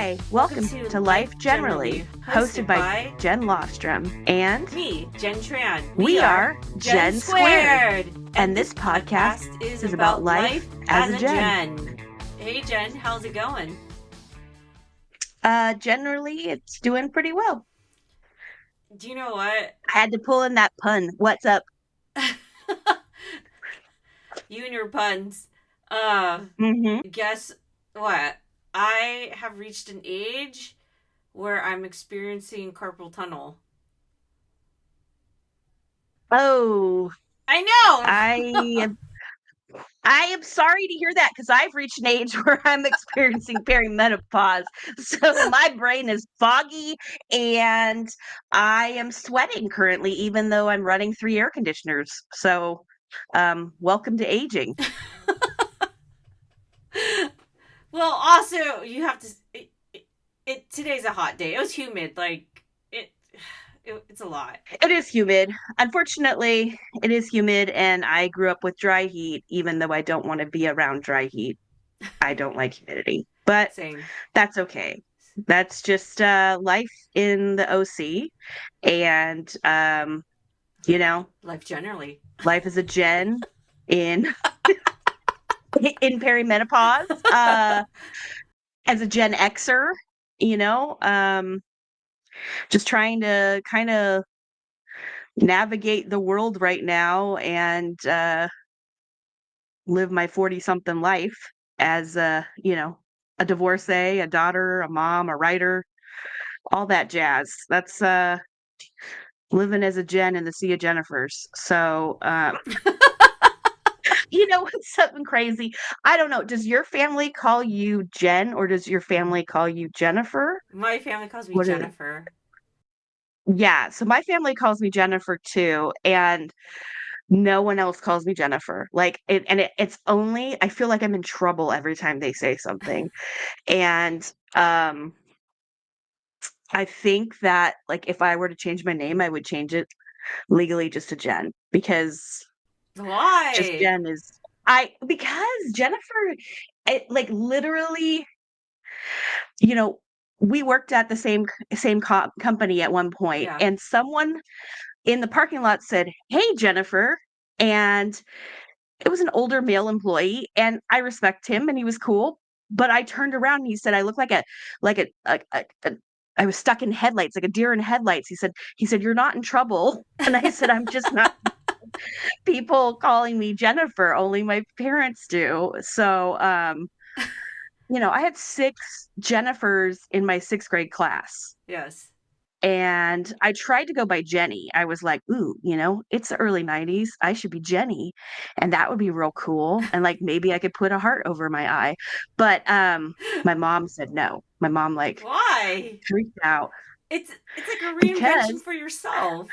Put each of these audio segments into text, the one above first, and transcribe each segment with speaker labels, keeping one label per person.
Speaker 1: Hi, welcome to Life Generally, hosted by Jen Lostrom and
Speaker 2: me, Jen Tran.
Speaker 1: We are Jen Squared.
Speaker 2: And this podcast is about life as a Jen. Hey Jen, how's it going?
Speaker 1: Generally, it's doing pretty well.
Speaker 2: Do you know what?
Speaker 1: I had to pull in that pun. What's up?
Speaker 2: You and your puns.
Speaker 1: Mm-hmm.
Speaker 2: Guess what? I have reached an age where I'm experiencing carpal tunnel.
Speaker 1: Oh,
Speaker 2: I know.
Speaker 1: I am sorry to hear that because I've reached an age where I'm experiencing perimenopause. So my brain is foggy and I am sweating currently, even though I'm running 3 air conditioners. So, welcome to aging.
Speaker 2: Well, also you have to. Today's a hot day. It was humid. It's a lot.
Speaker 1: It is humid. Unfortunately, it is humid, and I grew up with dry heat, even though I don't want to be around dry heat. I don't like humidity, but
Speaker 2: Same.
Speaker 1: that's okay. That's just life in the OC, and
Speaker 2: Life generally.
Speaker 1: life is a Gen in in perimenopause. As a Gen Xer, you know, just trying to kind of navigate the world right now and live my 40-something life as a divorcee, a daughter, a mom, a writer, all that jazz. That's living as a Jen in the sea of Jennifers. So, what's something crazy? I don't know. Does your family call you Jen or does your family call you Jennifer?
Speaker 2: My family calls me
Speaker 1: What is it?
Speaker 2: Jennifer.
Speaker 1: Yeah, so my family calls me Jennifer too, and no one else calls me Jennifer. Like it's only I feel like I'm in trouble every time they say something. And I think that like if I were to change my name, I would change it legally just to Jen because just
Speaker 2: Why?
Speaker 1: Jen is I because Jennifer like literally, you know, we worked at the same company at one point
Speaker 2: Yeah.
Speaker 1: and someone in the parking lot said, "Hey Jennifer." And it was an older male employee and I respect him and he was cool, but I turned around and he said I look like a I was stuck in headlights, like a deer in headlights. He said, "You're not in trouble." And I said, "I'm just not people calling me Jennifer, only my parents do." So, I had 6 Jennifers in my 6th grade class.
Speaker 2: Yes.
Speaker 1: And I tried to go by Jenny. I was like, "Ooh, it's the early '90s. I should be Jenny, and that would be real cool, and, like, maybe I could put a heart over my eye." But, my mom said no. My mom, like,
Speaker 2: Why?
Speaker 1: freaked out
Speaker 2: It's like a reinvention
Speaker 1: because
Speaker 2: for yourself.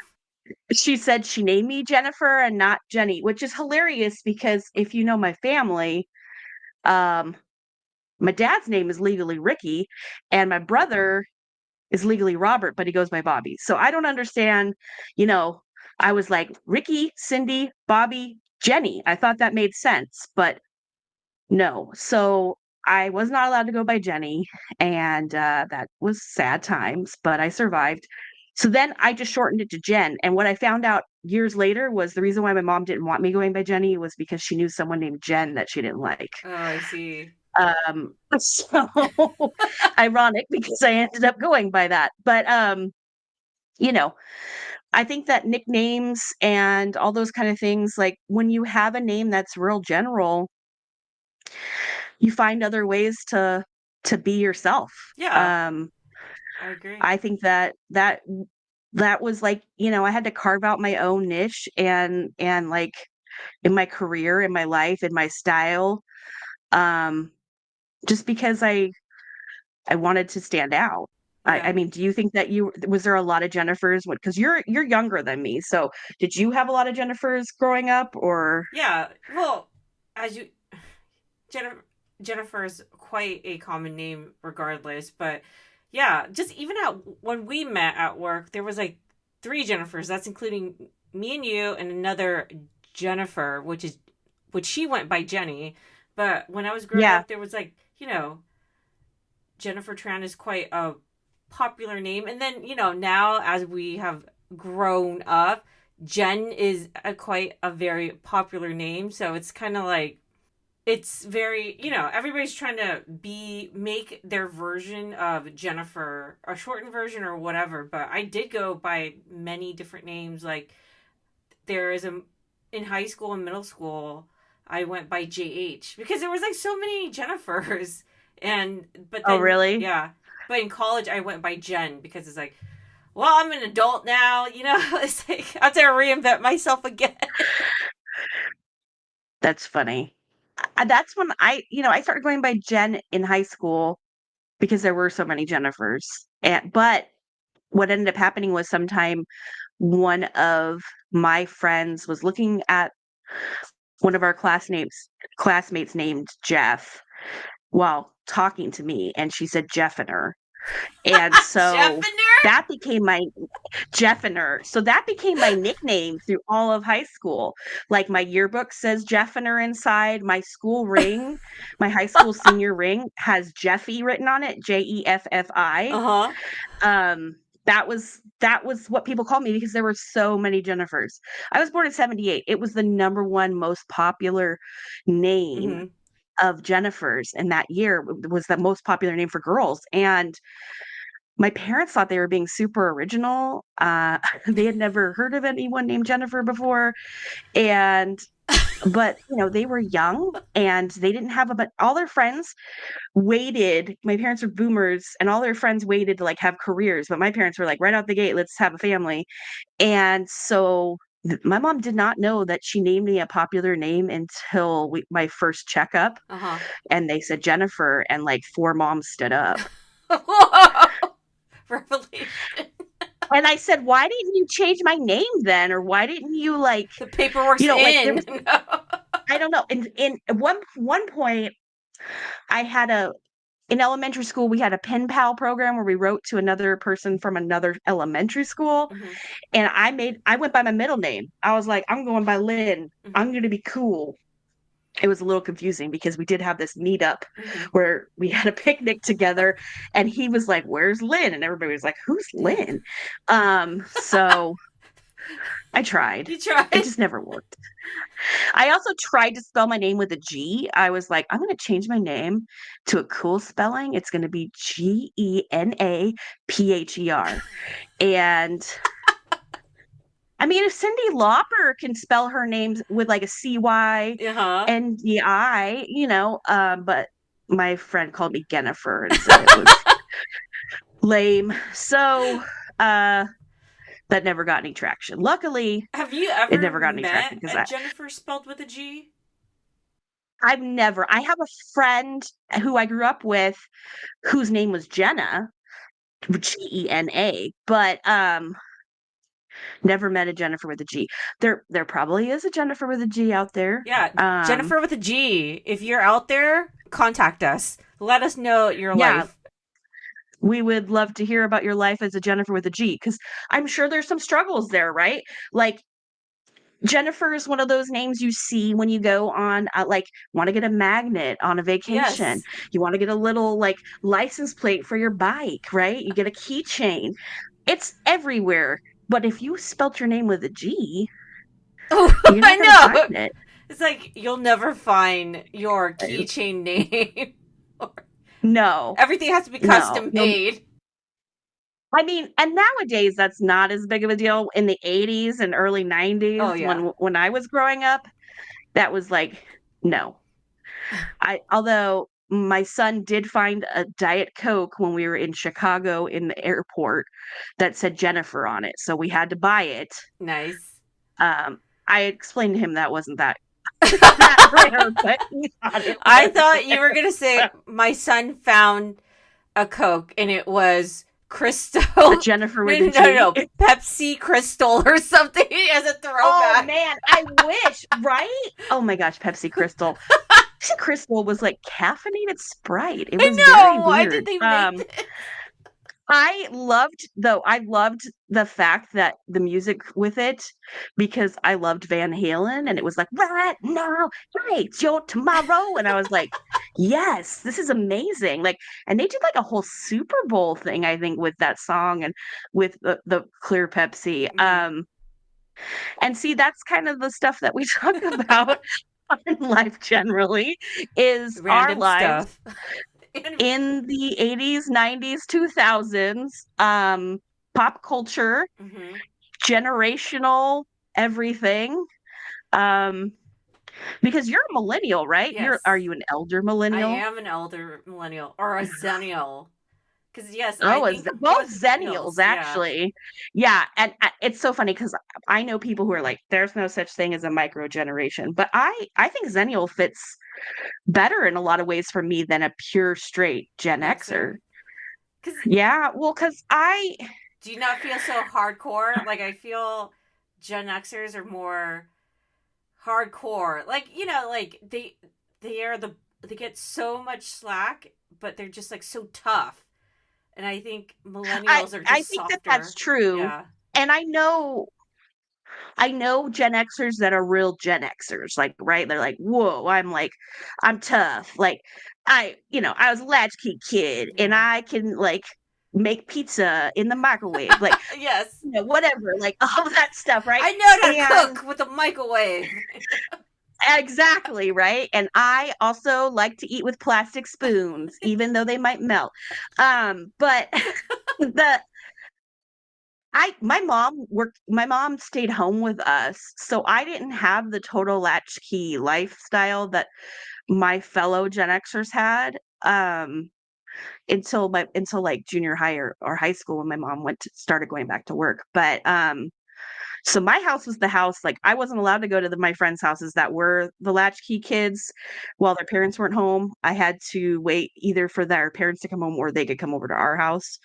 Speaker 1: she said she named me Jennifer and not Jenny, which is hilarious because if you know my family, um, my dad's name is legally Ricky, and my brother is legally Robert, but he goes by Bobby. So I don't understand, you know, I was like, Ricky, Cindy, Bobby, Jenny. I thought that made sense, but no. So I was not allowed to go by Jenny, and that was sad times, but I survived. So then I just shortened it to Jen. And what I found out years later was the reason why my mom didn't want me going by Jenny was because she knew someone named Jen that she didn't like.
Speaker 2: Oh, I see.
Speaker 1: So ironic because I ended up going by that. But you know, I think that nicknames and all those kind of things, like when you have a name that's real general, you find other ways to be yourself.
Speaker 2: Yeah,
Speaker 1: Um,
Speaker 2: I agree.
Speaker 1: I think that was like, I had to carve out my own niche and like in my career, in my life, in my style, um, just because I wanted to stand out. I
Speaker 2: Yeah.
Speaker 1: mean, do you think that was there a lot of Jennifers? Because you're younger than me, so did you have a lot of Jennifers growing up, or
Speaker 2: Yeah. Well, as you Jennifer Jennifer is quite a common name regardless, but yeah, just even when we met at work, there was like 3 Jennifers. That's including me and you and another Jennifer, which she went by Jenny. But when I was growing
Speaker 1: yeah,
Speaker 2: up, there was like, Jennifer Tran is quite a popular name. And then, now as we have grown up, Jen is quite a very popular name. So it's kind of like, it's very, everybody's trying to make their version of Jennifer a shortened version or whatever. But I did go by many different names. Like there is in high school and middle school, I went by JH because there was like so many Jennifers. But
Speaker 1: Oh,
Speaker 2: then,
Speaker 1: really?
Speaker 2: yeah. But in college, I went by Jen because it's like, well, I'm an adult now, it's like I have to reinvent myself again.
Speaker 1: That's funny. That's when I started going by Jen in high school because there were so many Jennifers. But what ended up happening was sometime one of my friends was looking at one of our classmates named Jeff while talking to me, and she said Jeffiner. And so
Speaker 2: Jeffiner?
Speaker 1: that became my Jeffiner. So that became my nickname through all of high school. Like my yearbook says Jeffiner inside. My school ring, my high school senior ring has Jeffy written on it, Jeffi.
Speaker 2: Uh-huh.
Speaker 1: That was what people called me because there were so many Jennifers. I was born in 78. It was the number one most popular name
Speaker 2: Mm-hmm.
Speaker 1: of Jennifers in that year. Was the most popular name for girls. And my parents thought they were being super original. They had never heard of anyone named Jennifer before. But they were young and they didn't have but all their friends waited. My parents were boomers and all their friends waited to like have careers. But my parents were like, right out the gate, let's have a family. And so my mom did not know that she named me a popular name until my first checkup.
Speaker 2: Uh-huh.
Speaker 1: And they said Jennifer, and like four moms stood up.
Speaker 2: Whoa! Revelation.
Speaker 1: And I said, why didn't you change my name then? Or why didn't you
Speaker 2: the paperwork's
Speaker 1: like
Speaker 2: in.
Speaker 1: I don't know. In one point, I had in elementary school, we had a pen pal program where we wrote to another person from another elementary school.
Speaker 2: Mm-hmm.
Speaker 1: And I went by my middle name. I was like, I'm going by Lynn.
Speaker 2: Mm-hmm.
Speaker 1: I'm going to be cool. It was a little confusing because we did have this meetup
Speaker 2: Mm-hmm.
Speaker 1: where we had a picnic together and he was like, where's Lynn? And everybody was like, who's Lynn? So I tried.
Speaker 2: You tried?
Speaker 1: It just never worked. I also tried to spell my name with a G. I was like, I'm going to change my name to a cool spelling. It's going to be Genapher. And I mean, if Cyndi Lauper can spell her names with like a
Speaker 2: Uh-huh.
Speaker 1: CYNDI, but my friend called me Jennifer and said it was lame. So that never got any traction. Luckily,
Speaker 2: have you
Speaker 1: it
Speaker 2: ever
Speaker 1: never got any
Speaker 2: met
Speaker 1: traction because
Speaker 2: a Jennifer spelled with a G?
Speaker 1: I have a friend who I grew up with whose name was Jenna, Gena, but never met a Jennifer with a G. There probably is a Jennifer with a G out there.
Speaker 2: Yeah, Jennifer with a G. If you're out there, contact us. Let us know your life.
Speaker 1: We would love to hear about your life as a Jennifer with a G because I'm sure there's some struggles there, right? Like Jennifer is one of those names you see when you go on, want to get a magnet on a vacation.
Speaker 2: Yes.
Speaker 1: You want to get a little like license plate for your bike, right? You get a keychain. It's everywhere. But if you spelt your name with a G,
Speaker 2: oh,
Speaker 1: you're not
Speaker 2: I
Speaker 1: gonna
Speaker 2: know.
Speaker 1: find it.
Speaker 2: It's like you'll never find your keychain name.
Speaker 1: No.
Speaker 2: Everything has to be custom made.
Speaker 1: I mean, and nowadays that's not as big of a deal. In the 80s and early 90s,
Speaker 2: Oh, yeah.
Speaker 1: when I was growing up, that was like, no. Although my son did find a Diet Coke when we were in Chicago in the airport that said Jennifer on it. So we had to buy it.
Speaker 2: Nice.
Speaker 1: I explained to him that wasn't that rare, but
Speaker 2: I thought you were going to say my son found a Coke and it was Crystal.
Speaker 1: Jennifer with a G.
Speaker 2: No, Pepsi Crystal or something as a throwback.
Speaker 1: Oh man, I wish, right? Oh my gosh, Pepsi Crystal. Crystal was like caffeinated Sprite. It was very weird.
Speaker 2: Why did they make it?
Speaker 1: I loved the fact that the music with it, because I loved Van Halen, and it was like, "Right now, it's your tomorrow," and I was like, "Yes, this is amazing." Like, and they did like a whole Super Bowl thing, I think, with that song and with the Clear Pepsi.
Speaker 2: Mhm.
Speaker 1: And see, that's kind of the stuff that we talk about in life generally, is our
Speaker 2: Random
Speaker 1: lives
Speaker 2: stuff. And
Speaker 1: in the 80s, 90s, 2000s, pop culture,
Speaker 2: mhm.
Speaker 1: generational everything. Um, because you're a millennial, right? Are
Speaker 2: Yes,
Speaker 1: you an elder
Speaker 2: I
Speaker 1: millennial?
Speaker 2: am an elder millennial or a zennial. Because yes, I
Speaker 1: Oh,
Speaker 2: think
Speaker 1: both
Speaker 2: both
Speaker 1: zennials
Speaker 2: millennials. Yeah,
Speaker 1: actually. Yeah, and it's so funny because I know people who are like, "There's no such thing as a micro generation," but I think zennial fits better in a lot of ways for me than a pure straight Gen Xer.
Speaker 2: Xer. Because
Speaker 1: Yeah, well, because
Speaker 2: do you not feel so hardcore? Like I feel Gen Xers are more hardcore. Like like they are they get so much slack, but they're just like so tough. And I think millennials are
Speaker 1: I
Speaker 2: just
Speaker 1: think that that's
Speaker 2: softer.
Speaker 1: true,
Speaker 2: Yeah.
Speaker 1: and I know Gen Xers that are real Gen Xers, like, right? They're like, "Whoa, I'm tough." Like, I was a latchkey kid, and
Speaker 2: Yeah.
Speaker 1: I can like make pizza in the microwave, like,
Speaker 2: Yes.
Speaker 1: whatever, like all of that stuff, right?
Speaker 2: I know how to
Speaker 1: And
Speaker 2: cook with a microwave.
Speaker 1: exactly, right? And I also like to eat with plastic spoons, even though they might melt. But the my mom stayed home with us, so I didn't have the total latchkey lifestyle that my fellow Gen Xers had, until like junior high or high school when my mom started going back to work. But so my house was the house, like, I wasn't allowed to go to my friends' houses that were the latchkey kids while their parents weren't home. I had to wait either for their parents to come home or they could come over to our house.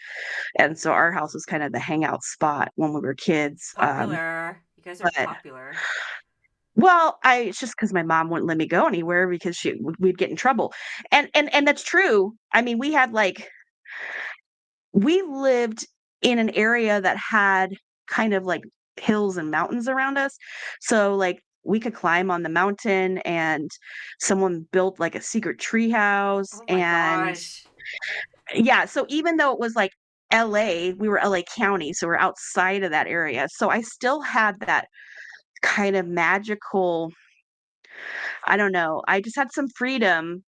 Speaker 1: And so our house was kind of the hangout spot when we were kids.
Speaker 2: Popular. You guys are
Speaker 1: But
Speaker 2: popular.
Speaker 1: well, it's just because my mom wouldn't let me go anywhere because we'd get in trouble. And that's true. I mean, we lived in an area that had kind of like hills and mountains around us. So like we could climb on the mountain, and someone built like a secret tree house.
Speaker 2: Oh my
Speaker 1: And
Speaker 2: gosh.
Speaker 1: yeah, so even though it was like LA, we were LA County, so we're outside of that area. So I still had that kind of magical, I don't know, I just had some freedom,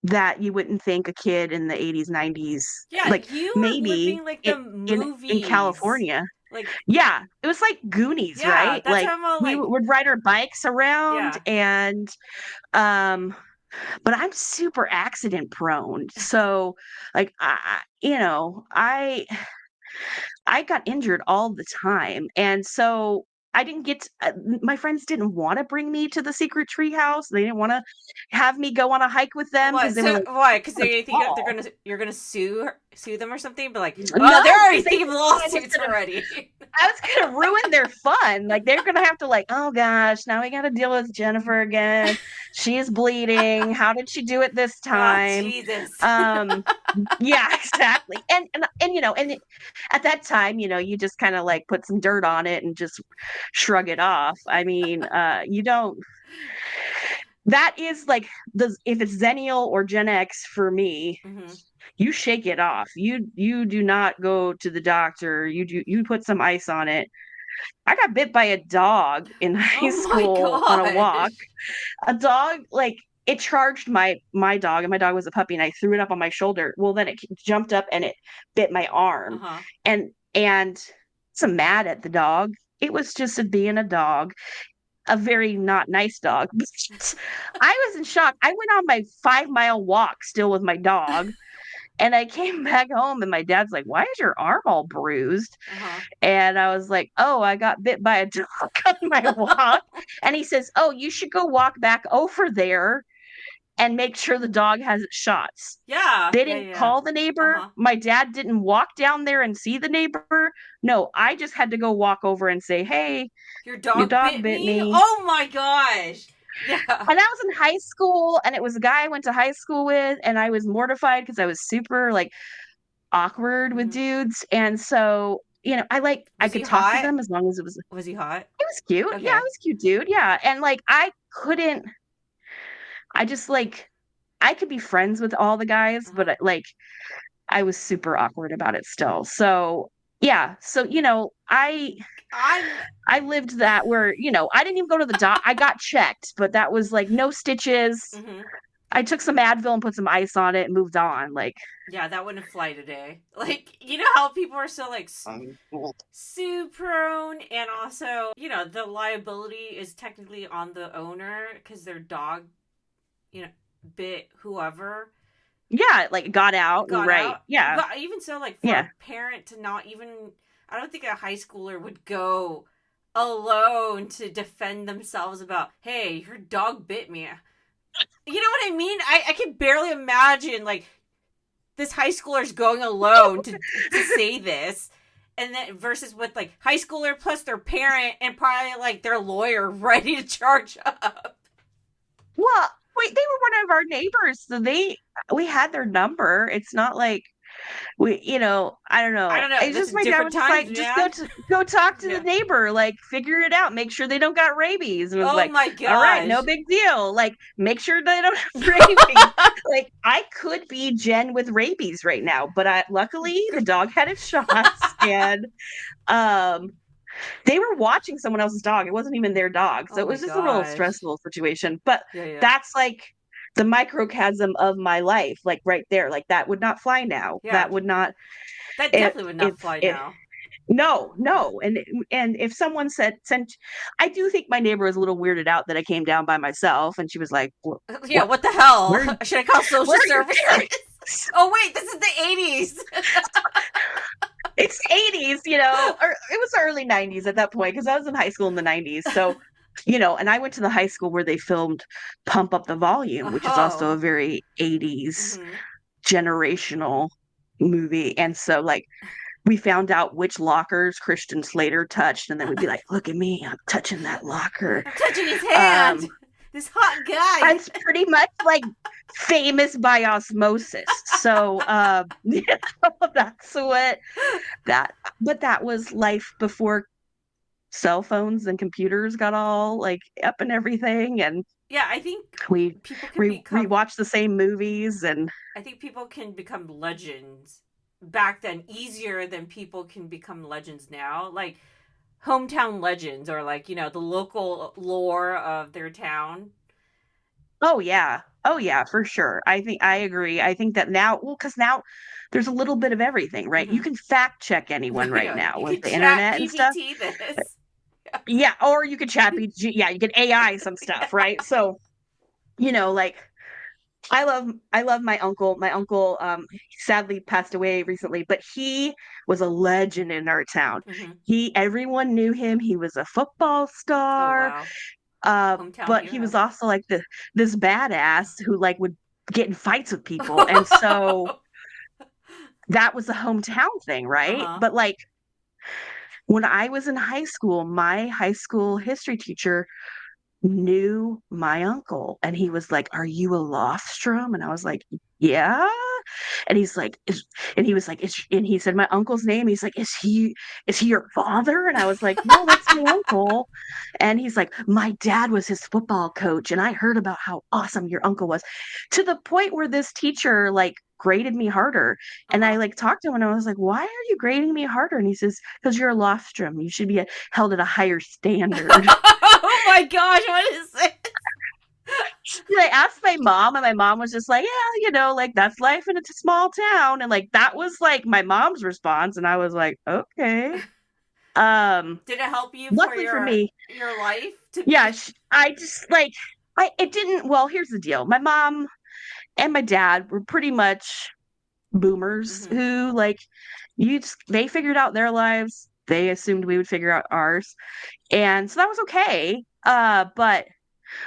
Speaker 1: that you wouldn't think a kid in the 80s, 90s,
Speaker 2: Yeah,
Speaker 1: like,
Speaker 2: you are
Speaker 1: maybe
Speaker 2: living like
Speaker 1: I
Speaker 2: the
Speaker 1: in
Speaker 2: movies.
Speaker 1: California.
Speaker 2: Like,
Speaker 1: Yeah, it was like Goonies,
Speaker 2: yeah,
Speaker 1: right?
Speaker 2: that's
Speaker 1: Like,
Speaker 2: how I'm all
Speaker 1: we
Speaker 2: like,
Speaker 1: would ride our bikes around,
Speaker 2: yeah.
Speaker 1: and, um but I'm super accident prone, so, like, I got injured all the time, and so I didn't get my friends didn't wanna bring me to the secret tree house. They didn't wanna have me go on a hike with them because
Speaker 2: What?
Speaker 1: they were
Speaker 2: So
Speaker 1: like,
Speaker 2: why? Because
Speaker 1: "You're
Speaker 2: they think
Speaker 1: tall."
Speaker 2: you're gonna sue them or something. But like, oh,
Speaker 1: No,
Speaker 2: they're already
Speaker 1: because they
Speaker 2: thinking
Speaker 1: knew
Speaker 2: lawsuits already.
Speaker 1: I was gonna ruin their fun. Like, they're gonna have to like, "Oh gosh, now we gotta deal with Jennifer again. She's bleeding. How did she do it this
Speaker 2: Oh
Speaker 1: time?"
Speaker 2: Jesus.
Speaker 1: Um, yeah, exactly. At that time, you just kinda, like, put some dirt on it and just shrug it off. I mean, you don't that is, like, if it's Xennial or Gen X for me,
Speaker 2: Hmm.
Speaker 1: you shake it off. You do not go to the doctor. You put some ice on it. I got bit by a dog in high
Speaker 2: Oh my
Speaker 1: school on a walk.
Speaker 2: gosh.
Speaker 1: A dog, like, it charged my dog, and my dog was a puppy, and I threw it up on my shoulder. Well, then it jumped up and it bit my
Speaker 2: Uh
Speaker 1: arm,
Speaker 2: huh.
Speaker 1: and so mad at the dog. It was just a being a dog, a very not nice dog. I was in shock. I went on my 5-mile walk still with my dog, and I came back home, and my dad's like, "Why is your arm all bruised?"
Speaker 2: Uh
Speaker 1: And I was like, "Oh, I got bit by a dog on my walk."
Speaker 2: huh.
Speaker 1: And he says, "Oh, you should go walk back over there and make sure the dog has its shots."
Speaker 2: Yeah.
Speaker 1: They
Speaker 2: Yeah.
Speaker 1: didn't
Speaker 2: Yeah.
Speaker 1: call the
Speaker 2: Uh
Speaker 1: neighbor.
Speaker 2: huh.
Speaker 1: My dad didn't walk down there and see the neighbor. No, I just had to go walk over and say, "Hey,
Speaker 2: Your
Speaker 1: your
Speaker 2: dog
Speaker 1: dog
Speaker 2: bit
Speaker 1: bit
Speaker 2: me.
Speaker 1: me."
Speaker 2: Oh my gosh. Yeah.
Speaker 1: And I was in high school, and it was a guy I went to high school with, and I was mortified because I was super, like, awkward with
Speaker 2: Mhm.
Speaker 1: dudes, and so, I
Speaker 2: Was he
Speaker 1: could talk to
Speaker 2: hot?
Speaker 1: them as long as
Speaker 2: Was he hot?
Speaker 1: it was cute. Yeah, it
Speaker 2: Okay.
Speaker 1: was cute dude, yeah, and, I just, I could be friends with all the guys,
Speaker 2: Uh-huh.
Speaker 1: but, I was super awkward about it still, so, yeah, so,
Speaker 2: I'm
Speaker 1: I lived that where, I didn't even go to the I got checked, but that was, no stitches.
Speaker 2: Mhm.
Speaker 1: I took some Advil and put some ice on it and moved on,
Speaker 2: Yeah, that wouldn't fly today. Like, you know how people are so like sue prone, and also, the liability is technically on the owner because their dog, you know, bit whoever
Speaker 1: yeah, got out and
Speaker 2: got
Speaker 1: right.
Speaker 2: out.
Speaker 1: Yeah,
Speaker 2: But even so, like for
Speaker 1: yeah.
Speaker 2: a parent to not even, I don't think a high schooler would go alone to defend themselves about, hey, your dog bit me. You know what I mean? I can barely imagine like this high schooler's going alone to say this, and then versus with like high schooler plus their parent and probably like their lawyer ready to charge up.
Speaker 1: Well, wait, they were one of our neighbors, so we had their number. It's not like I don't
Speaker 2: I
Speaker 1: know.
Speaker 2: don't know.
Speaker 1: It's
Speaker 2: That's
Speaker 1: just my dad
Speaker 2: different
Speaker 1: was just
Speaker 2: times,
Speaker 1: like, just
Speaker 2: man.
Speaker 1: go talk to the
Speaker 2: Yeah.
Speaker 1: neighbor, figure it out, make sure they don't got rabies. And it was
Speaker 2: Oh
Speaker 1: like,
Speaker 2: my
Speaker 1: all right, no
Speaker 2: gosh.
Speaker 1: big deal. Make sure they don't have rabies. I could be Jen with rabies right now, but luckily the dog had its shots and um they were watching someone else's dog. It wasn't even their dog. So
Speaker 2: Oh
Speaker 1: it
Speaker 2: my
Speaker 1: was just a little
Speaker 2: gosh.
Speaker 1: stressful situation. But
Speaker 2: Yeah, yeah.
Speaker 1: that's the microcosm of my life, right there. That would not fly now.
Speaker 2: Yeah.
Speaker 1: That would not
Speaker 2: That
Speaker 1: if
Speaker 2: definitely would
Speaker 1: if
Speaker 2: not fly
Speaker 1: if
Speaker 2: now.
Speaker 1: no, no. And if someone said sent I do think my neighbor was a little weirded out that I came down by myself and she was like,
Speaker 2: Yeah,
Speaker 1: what
Speaker 2: what the hell?
Speaker 1: where
Speaker 2: Should I call
Speaker 1: where
Speaker 2: social
Speaker 1: are your
Speaker 2: services?
Speaker 1: parents?
Speaker 2: Oh wait, this is the 80s.
Speaker 1: It's 80s, or it was the early 90s at that point because I was in high school in the 90s. So, and I went to the high school where they filmed Pump Up the Volume, which is also a
Speaker 2: Oh.
Speaker 1: very 80s
Speaker 2: Mhm.
Speaker 1: generational movie. And so, we found out which lockers Christian Slater touched, and then we'd be like, look at me, I'm touching that locker.
Speaker 2: I'm touching his
Speaker 1: Um,
Speaker 2: hand. This hot guy.
Speaker 1: it's pretty much famous by osmosis. So, that's what that, but that was life before cell phones and computers got all up and everything, and
Speaker 2: Yeah, I think
Speaker 1: we
Speaker 2: people can become
Speaker 1: rewatched the same movies, and
Speaker 2: I think people can become legends back then easier than people can become legends now. Like hometown legends, or like, the local lore of their town.
Speaker 1: oh yeah, for sure. I think I agree. I think that now, well, because now there's a little bit of everything, right? You
Speaker 2: Mm-hmm.
Speaker 1: can fact check anyone right
Speaker 2: Yeah,
Speaker 1: now
Speaker 2: you
Speaker 1: with
Speaker 2: can
Speaker 1: the
Speaker 2: chat
Speaker 1: internet and stuff.
Speaker 2: GPT this.
Speaker 1: Yeah, or you could chat yeah, you can AI some stuff, right? So, you know like I love my uncle. My uncle sadly passed away recently, but he was a legend in our town.
Speaker 2: Mm-hmm.
Speaker 1: Everyone knew him. He was a football
Speaker 2: Oh
Speaker 1: star.
Speaker 2: wow, hometown
Speaker 1: But he was
Speaker 2: hero.
Speaker 1: also this badass who would get in fights with people. And so that was a hometown thing,
Speaker 2: Uh
Speaker 1: right?
Speaker 2: huh.
Speaker 1: But when I was in high school, my high school history teacher knew my uncle and he was like, "Are you a Lofstrom?" And I was like, "Yeah." And he's like, and he was like, and he said my uncle's name. He's like, is he your father?" And I was like, "No, that's my uncle." And he's like, "My dad was his football coach and I heard about how awesome your uncle was." To the point where this teacher graded me harder.
Speaker 2: Uh
Speaker 1: And I
Speaker 2: huh.
Speaker 1: talked to him and I was like, "Why are you grading me harder?" And he says, "Because you're a Lofstrom. You should be held at a higher standard."
Speaker 2: Oh my gosh, what is it?
Speaker 1: I asked my mom, and my mom was just like, "Yeah, that's life in a small town." And that was my mom's response, and I was like, "Okay." Um,
Speaker 2: Did it help you for
Speaker 1: luckily for me,
Speaker 2: your life to
Speaker 1: yeah,
Speaker 2: be?
Speaker 1: I just it didn't. Well, here's the deal: my mom and my dad were pretty much boomers
Speaker 2: Mm-hmm.
Speaker 1: who they figured out their lives. They assumed we would figure out ours, and so that was okay. But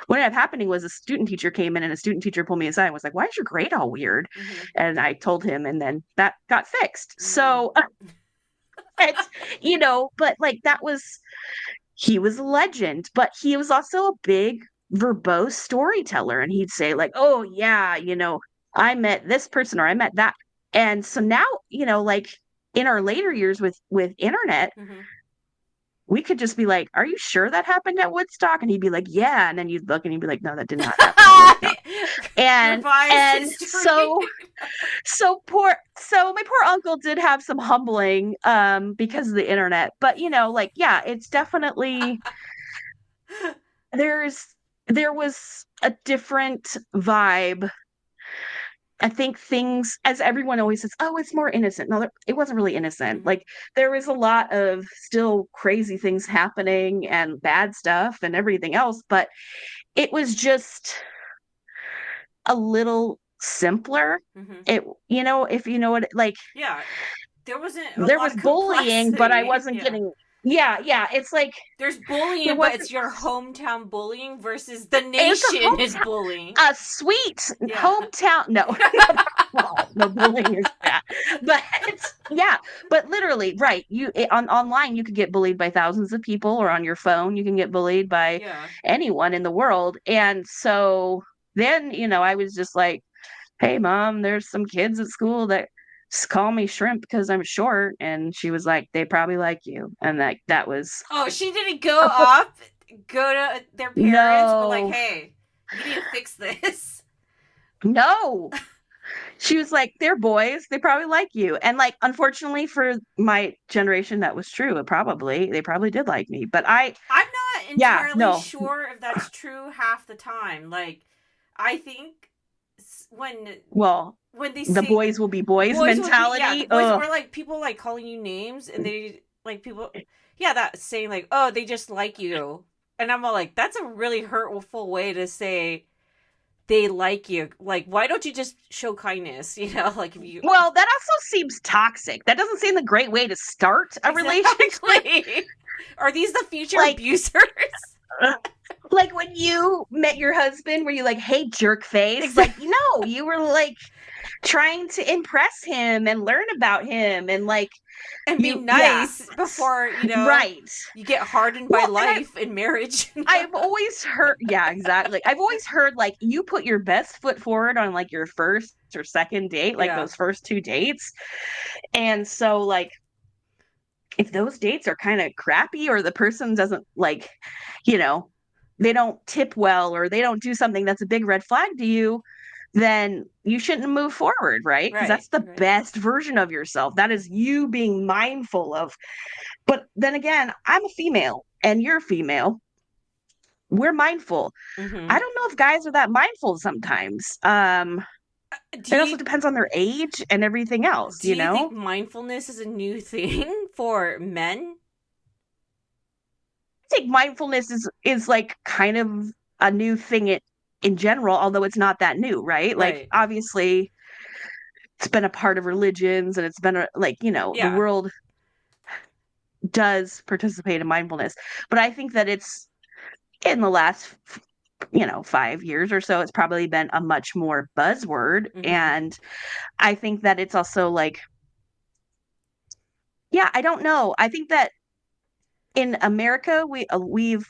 Speaker 1: what ended up happening was a student teacher came in and a student teacher pulled me aside and was like, "Why is your grade all weird?"
Speaker 2: Mm-hmm.
Speaker 1: And I told him, and then that got fixed.
Speaker 2: Mm.
Speaker 1: So it's, but that was, he was a legend, but he was also a big verbose storyteller. And he'd say, "Oh, yeah, I met this person or I met that And so now, like in our later years with internet,
Speaker 2: Mm-hmm.
Speaker 1: we could just be like, "Are you sure that happened at Woodstock?" And he'd be like, "Yeah." And then you'd look and he'd be like, "No, that did not happen at Woodstock." And
Speaker 2: Revised
Speaker 1: and
Speaker 2: history.
Speaker 1: so my poor uncle did have some humbling because of the internet. But like yeah, it's definitely there's there was a different vibe. I think things, as everyone always says, oh, it's more innocent. No, it wasn't really innocent.
Speaker 2: Mm-hmm.
Speaker 1: Like there was a lot of still crazy things happening and bad stuff and everything else, but it was just a little simpler.
Speaker 2: Mm-hmm.
Speaker 1: If you know what, like
Speaker 2: Yeah, there wasn't a
Speaker 1: there
Speaker 2: lot
Speaker 1: was
Speaker 2: of
Speaker 1: bullying, but I
Speaker 2: complexity.
Speaker 1: wasn't
Speaker 2: Yeah.
Speaker 1: getting, yeah, yeah. It's like
Speaker 2: There's
Speaker 1: there
Speaker 2: bullying, but
Speaker 1: wasn't,
Speaker 2: it's your hometown bullying versus the
Speaker 1: it's
Speaker 2: nation is bullying.
Speaker 1: a sweet
Speaker 2: Yeah.
Speaker 1: hometown. No, no bullying is bad, but yeah, but literally, right? On online, you could get bullied by thousands of people, or on your phone, you can get bullied by
Speaker 2: Yeah.
Speaker 1: anyone in the world. And so then, I was just like, "Hey, mom, there's some kids at school that call me shrimp because I'm short," and she was like, "They probably like you," and that was
Speaker 2: Oh, she didn't go to their parents, but like,
Speaker 1: no,
Speaker 2: hey, you need to fix this.
Speaker 1: no. She was like, "They're boys. They probably like you." And like, unfortunately for my generation, that was true. They probably did like me. But
Speaker 2: I'm not
Speaker 1: yeah,
Speaker 2: entirely
Speaker 1: no.
Speaker 2: sure if that's true half the time. Like, I think when
Speaker 1: Well,
Speaker 2: they
Speaker 1: the
Speaker 2: say
Speaker 1: boys will be boys
Speaker 2: boys would be, yeah, the
Speaker 1: mentality.
Speaker 2: boys,
Speaker 1: Ugh.
Speaker 2: or like people like calling you names and they like people, yeah, that saying like, oh, they just like you, and I'm all like, that's a really hurtful way to say they like you. Like, why don't you just show kindness? Like if you
Speaker 1: Well, that also seems toxic. That doesn't seem the great way to start a relationship.
Speaker 2: exactly. Are these the future
Speaker 1: Like,
Speaker 2: abusers?
Speaker 1: like when you met your husband, were you like, "Hey, jerk face"? Like,
Speaker 2: Exactly.
Speaker 1: no, you were like trying to impress him and learn about him, and like
Speaker 2: And be
Speaker 1: yeah,
Speaker 2: nice before
Speaker 1: right.
Speaker 2: you get hardened by
Speaker 1: Well, and
Speaker 2: life and marriage.
Speaker 1: I've always heard, yeah, exactly. I've always heard like you put your best foot forward on like your first or second date, like
Speaker 2: Yeah.
Speaker 1: those first two dates. And so, like, if those dates are kind of crappy or the person doesn't like, you know, they don't tip well or they don't do something that's a big red flag to you, then you shouldn't move forward, right? Because
Speaker 2: Right.
Speaker 1: that's the
Speaker 2: Right.
Speaker 1: best version of yourself. That is you being mindful of. But then again, I'm a female and you're female. We're mindful. I
Speaker 2: Mm-hmm.
Speaker 1: don't know if guys are that mindful sometimes.
Speaker 2: Do
Speaker 1: It also
Speaker 2: you
Speaker 1: depends on their age and everything else,
Speaker 2: do you think mindfulness is a new thing for men?
Speaker 1: I think mindfulness is like kind of a new thing in general, although it's not that new, right? Like
Speaker 2: Right.
Speaker 1: obviously it's been a part of religions and it's been like, the
Speaker 2: Yeah.
Speaker 1: world does participate in mindfulness. But I think that it's in the last 5 years or so, it's probably been a much more buzzword.
Speaker 2: Mm-hmm.
Speaker 1: And I think that it's also like, yeah, I don't know. I think that in America, we've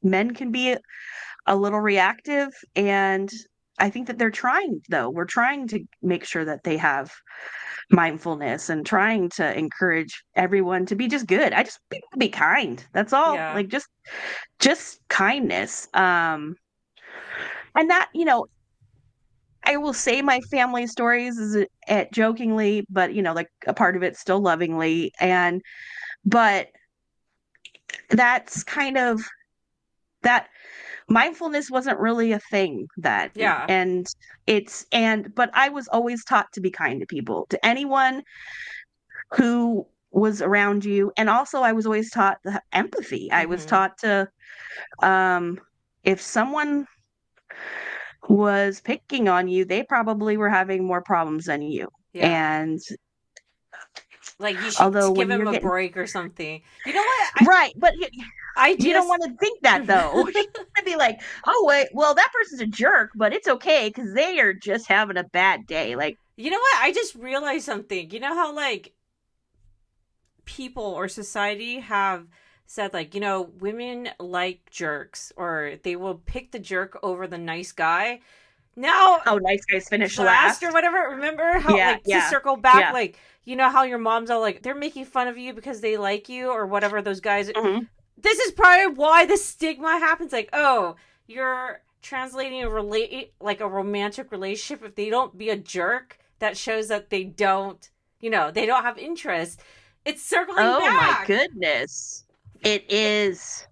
Speaker 1: men can be a little reactive, and I think that they're trying though. We're trying to make sure that they have mindfulness and trying to encourage everyone to be just good. I just be kind. That's all.
Speaker 2: Yeah.
Speaker 1: Like just kindness. And that, I will say my family stories is at jokingly, but like a part of it still lovingly. But that's kind of that mindfulness wasn't really a thing then.
Speaker 2: Yeah.
Speaker 1: But I was always taught to be kind to people, to anyone who was around you. And also I was always taught the empathy. I was
Speaker 2: Mm-hmm.
Speaker 1: taught to, um, if someone was picking on you, they probably were having more problems than you.
Speaker 2: Yeah.
Speaker 1: And
Speaker 2: Like you should
Speaker 1: although
Speaker 2: give
Speaker 1: when
Speaker 2: him
Speaker 1: you're
Speaker 2: a
Speaker 1: getting
Speaker 2: break or something. You know what?
Speaker 1: right, but
Speaker 2: I
Speaker 1: you don't
Speaker 2: just
Speaker 1: want to think that though. You want to be like, oh wait, well that person's a jerk, but it's okay because they are just having a bad day. Like,
Speaker 2: you know what? I just realized something. You know how like people or society have said like, women like jerks or they will pick the jerk over the nice guy. now
Speaker 1: Oh, nice guys finish
Speaker 2: last
Speaker 1: last.
Speaker 2: or whatever. Remember how,
Speaker 1: Yeah,
Speaker 2: like, to
Speaker 1: yeah,
Speaker 2: circle back,
Speaker 1: yeah.
Speaker 2: like, you know how your mom's all like, they're making fun of you because they like you or whatever, those guys.
Speaker 1: Hmm.
Speaker 2: This is probably why the stigma happens. Like, oh, you're translating a relate like a romantic relationship. If they don't be a jerk, that shows that they don't, they don't have interest. It's circling
Speaker 1: Oh my
Speaker 2: back.
Speaker 1: goodness. It
Speaker 2: It,
Speaker 1: is.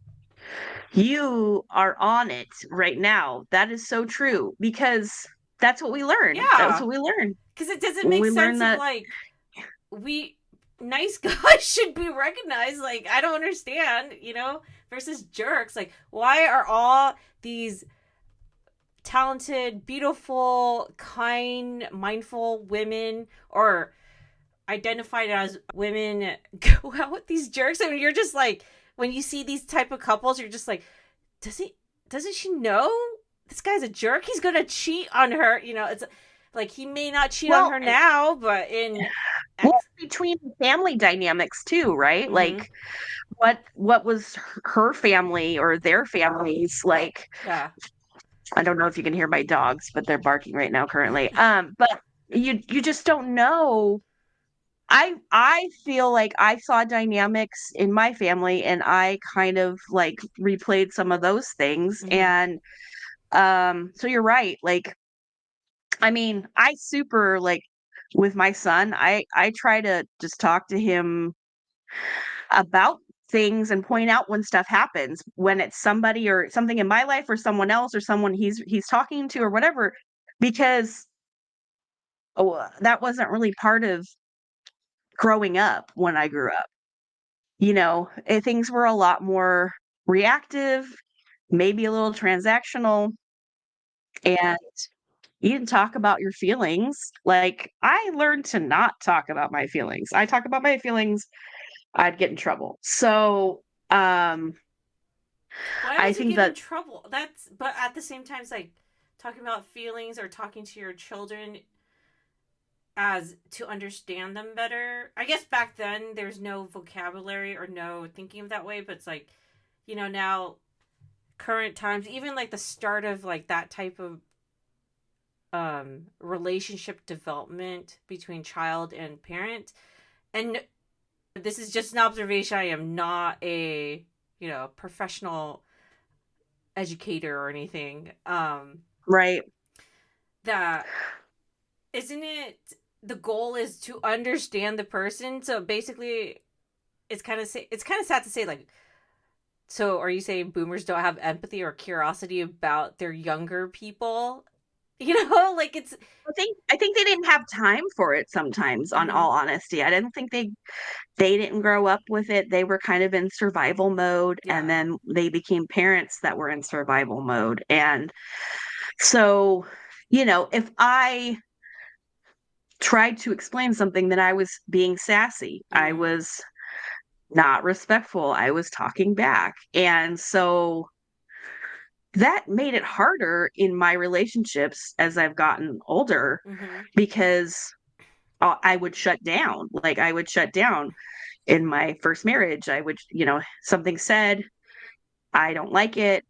Speaker 1: You are on it right now. That is so true because that's what we learn. That's
Speaker 2: yeah,
Speaker 1: what we learn.
Speaker 2: because it doesn't
Speaker 1: When
Speaker 2: make
Speaker 1: we learn
Speaker 2: sense of
Speaker 1: that,
Speaker 2: like we nice guys should be recognized. Like, I don't understand, versus jerks. Like, why are all these talented, beautiful, kind, mindful women or identified as women go out with these jerks? I mean, you're just like, when you see these type of couples, you're just like, does he doesn't she know this guy's a jerk? He's gonna cheat on her. It's like, he may not cheat on
Speaker 1: well,
Speaker 2: her now, but in
Speaker 1: well,
Speaker 2: X.
Speaker 1: between family dynamics too, right?
Speaker 2: Mm-hmm.
Speaker 1: Like what was her family or their families like?
Speaker 2: Yeah.
Speaker 1: I don't know if you can hear my dogs, but they're barking right now currently. But you just don't know. I feel like I saw dynamics in my family and I kind of like replayed some of those things.
Speaker 2: Mm-hmm.
Speaker 1: And so you're right. Like, I mean, I super like with my son, I try to just talk to him about things and point out when stuff happens, when it's somebody or something in my life or someone else or someone he's talking to or whatever, because that wasn't really part of growing up when I grew up. Things were a lot more reactive, maybe a little transactional, and you didn't talk about your feelings. Like, I learned to not talk about my feelings. I talk about my feelings, I'd get in trouble. So,
Speaker 2: Why
Speaker 1: I
Speaker 2: would you
Speaker 1: think
Speaker 2: get in
Speaker 1: that
Speaker 2: trouble? That's But at the same time, it's like talking about feelings or talking to your children as to understand them better. I guess back then there's no vocabulary or no thinking of that way, but it's like, now current times, even like the start of like that type of relationship development between child and parent. And this is just an observation. I am not a, professional educator or anything.
Speaker 1: right.
Speaker 2: That isn't it the goal is to understand the person. So basically it's kind of sad to say, like, so are you saying boomers don't have empathy or curiosity about their younger people? Like, it's
Speaker 1: I think they didn't have time for it sometimes, on
Speaker 2: mm-hmm.
Speaker 1: all honesty. I didn't think they didn't grow up with it. They were kind of in survival mode, and
Speaker 2: Yeah.
Speaker 1: then they became parents that were in survival mode. And so, if I tried to explain something, then I was being sassy. I
Speaker 2: Mm-hmm.
Speaker 1: was not respectful. I was talking back. And so that made it harder in my relationships as I've gotten older
Speaker 2: Mm-hmm.
Speaker 1: because I would shut down. Like, I would shut down in my first marriage. I would, something said, I don't like it.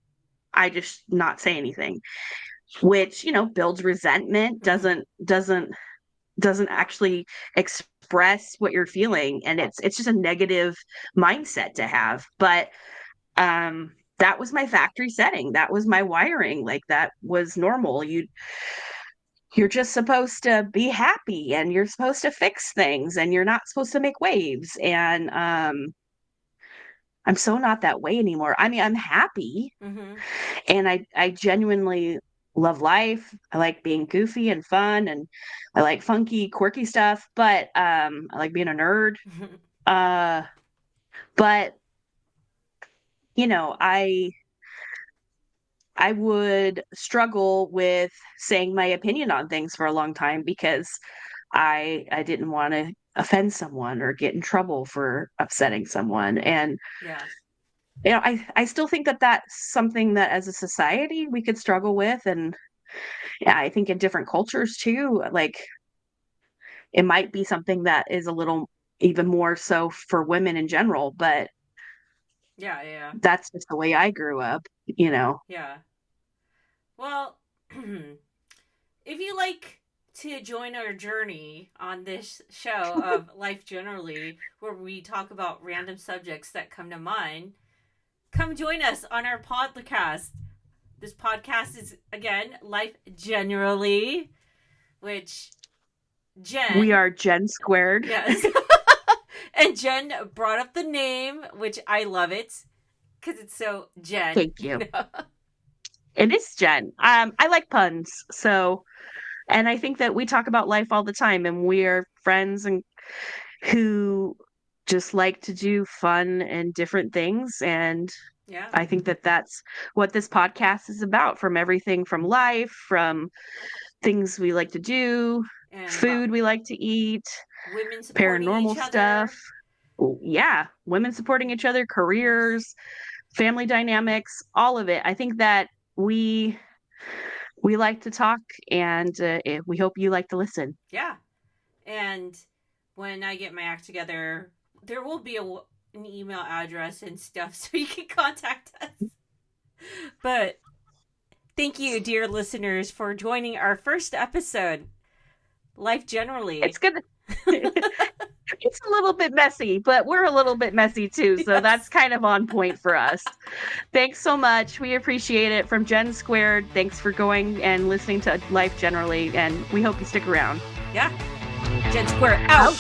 Speaker 1: I just not say anything, which, builds resentment,
Speaker 2: Mm-hmm.
Speaker 1: doesn't actually express what you're feeling. And it's just a negative mindset to have. But that was my factory setting. That was my wiring. Like, that was normal. You're just supposed to be happy and you're supposed to fix things and you're not supposed to make waves. And I'm so not that way anymore. I mean, I'm happy
Speaker 2: Mm-hmm.
Speaker 1: and I genuinely love life. I like being goofy and fun and I like funky, quirky stuff, but I like being a nerd.
Speaker 2: Mm-hmm.
Speaker 1: Uh but I would struggle with saying my opinion on things for a long time because I didn't want to offend someone or get in trouble for upsetting someone. And
Speaker 2: Yeah.
Speaker 1: I still think that that's something that as a society we could struggle with. And yeah, I think in different cultures too, like it might be something that is a little even more so for women in general, but
Speaker 2: Yeah. Yeah.
Speaker 1: that's just the way I grew up.
Speaker 2: Yeah. Well, if you like to join our journey on this show of life generally, where we talk about random subjects that come to mind, come join us on our podcast. This podcast is, again, Life Generally, which Jen...
Speaker 1: We are Gen Squared.
Speaker 2: Yes. And Jen brought up the name, which I love it, because it's so Jen.
Speaker 1: Thank you. It is Jen. I like puns, so... And I think that we talk about life all the time, and we're friends and who just like to do fun and different things. And
Speaker 2: yeah,
Speaker 1: I think that that's what this podcast is about, from everything from life, from things we like to do,
Speaker 2: and
Speaker 1: food we like to eat,
Speaker 2: women supporting
Speaker 1: paranormal
Speaker 2: each other.
Speaker 1: stuff. Yeah, women supporting each other, careers, family dynamics, all of it. I think that we like to talk, and we hope you like to listen.
Speaker 2: Yeah. And when I get my act together, there will be an email address and stuff so you can contact us. But thank you, dear listeners, for joining our first episode, Life Generally.
Speaker 1: It's good. It's a little bit messy, but we're a little bit messy too. So yes. That's kind of on point for us. Thanks so much. We appreciate it. From Gen Squared, thanks for going and listening to Life Generally. And we hope you stick around.
Speaker 2: Yeah. Gen Squared out.